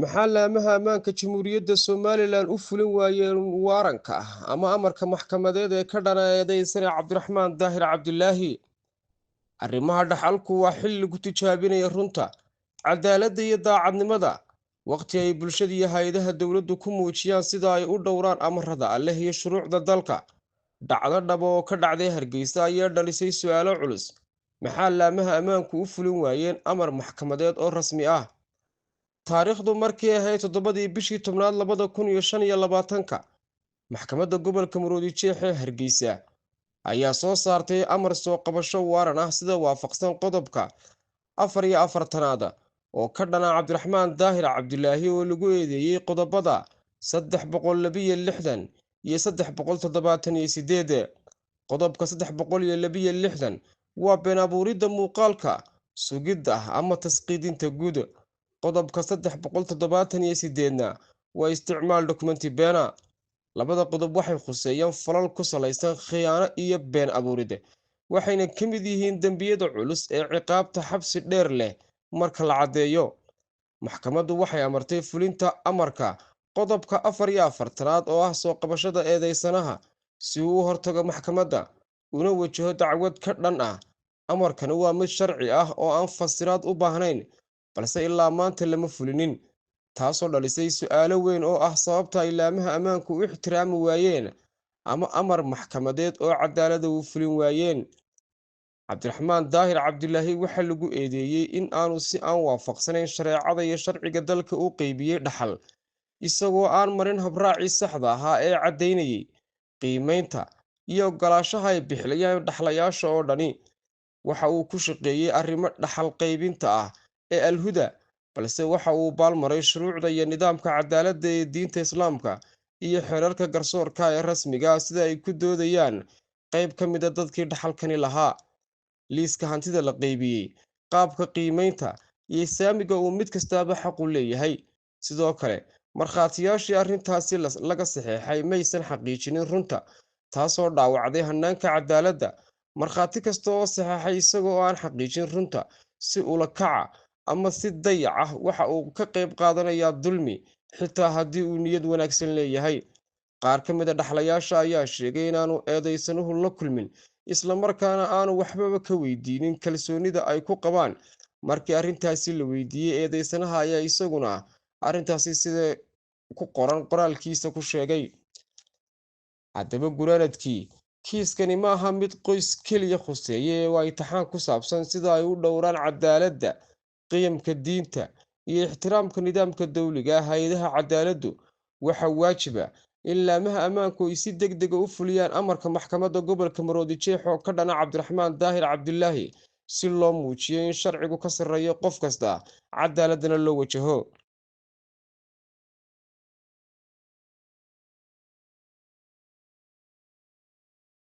maxaa laamaha ammaanka jamhuuriyadda somalilan u fulin waayeen waaranka ama amarka maxkamadeed ee ka dhana eedeysane cabdiraxmaan daahir cabdilaahi? arrimaha dhaxalku waa xil lagu tijaabinaya runta, cadaaladda iyo daacadnimada, waqti ay bulshada iyo hay-adaha dowladdu ku muujiyaan sida ay u dhowraan amarada alleh iyo shuruucda dalka. dhacdo dhaba oo ka dhacday hargeysa ayaa dhalisay su-aalo culus. maxaa laamaha ammaanku u fulin waayeen amar maxkamadeed oo rasmi ah? taariikhdu markii ahayd 7 bishii 10 2025, maxkamadda gobolka Maroodijeex ee Hargeysa ayaa soo saartay amar soo qabasho waaran ah sida waafaqsan qodobka 44aad oo ka dhana Cabdiraxmaan Daahir Cabdilaahi oo lagu eedeeyay qodobada 362 iyo 378. qodobka 362 waa been abuuridda muuqaalka, sugidda ama tasqiidinta guud. qodobka 378na waa isticmaal dokumenti beena. labada qodob waxay khuseeyaan falal ku salaysan khiyaano iyo been abuurid, waxayna ka mid yihiin dembiyada culus ee ciqaabta xabsi dheer leh marka la caddeeyo. maxkamaddu waxay amartay fulinta amarka qodobka 44aad oo ah soo qabashada eedeysanaha si uu u hortago maxkamadda una wajaho dacwad ka dhan ah. amarkani waa mid sharci ah oo aan fasiraad u baahnayn, balse ilaa maanta lama fulinin, taasoo dhalisay su-aalo weyn oo ah sababta ay laamaha ammaanku u ixtiraami waayeen ama amar maxkamadeed oo cadaalada u fulin waayeen. cabdiraxmaan daahir cabdilaahi waxaa lagu eedeeyey in aanu si aan waafaqsanayn shareecada iyo sharciga dalka u qeybiyey dhaxal, isagoo aan marin habraacii saxda ahaa ee caddaynayay qiimeynta iyo ogolaanshaha ay bixiyaan dhaxlayaasha oo dhani. waxa uu ku shaqeeyey arrimo dhaxal qaybinta ah ee alhuda, balse waxa uu baalmaray shuruucda iyo nidaamka cadaaladda ee diinta islaamka iyo xeerarka garsoorka ee rasmiga ah sida ay ku doodayaan qayb ka mid a dadkii dhaxalkani lahaa. liiska hantida la qaybiyey, qaabka qiimeynta iyo saamiga uu mid kastaaba xaq u leeyahay. sidoo kale, markhaatiyaashii arrintaasi laga saxeexay maysan xaqiijinin runta, taasoo dhaawacday hannaanka cadaaladda. markhaati kasta oo saxeexay isagoo aan xaqiijin runta si ula kaca ama si dayac ah waxa uu ka qayb qaadanayaa dulmi, xitaa haddii uu niyad wanaagsan leeyahay. qaar ka mid a dhaxlayaasha ayaa sheegay inaanu eedeysanuhu la kulmin, isla markaana aanu waxbaba ka weydiinin kalsoonida ay ku qabaan. markii arrintaasi la weydiiyey, eedeysanaha ayaa isaguna arrintaasi sida ku qoran qoraalkiisa ku sheegay. haddaba gunaanadkii, kiiskani ma aha mid qoys keliya khuseeya ee waa imtixaan ku saabsan sida ay u dhowraan cadaaladda, qiyamka diinta iyo ixtiraamka nidaamka dowliga ah. hay-adaha cadaaladdu waxaa waajiba in laamaha ammaanku ay si degdega u fuliyaan amarka maxkamadda gobolka Maroodijeex oo ka dhana Cabdiraxmaan Daahir Cabdilaahi si loo muujiyo in sharcigu ka sarreeyo qof kasta, cadaaladana loo wajaho.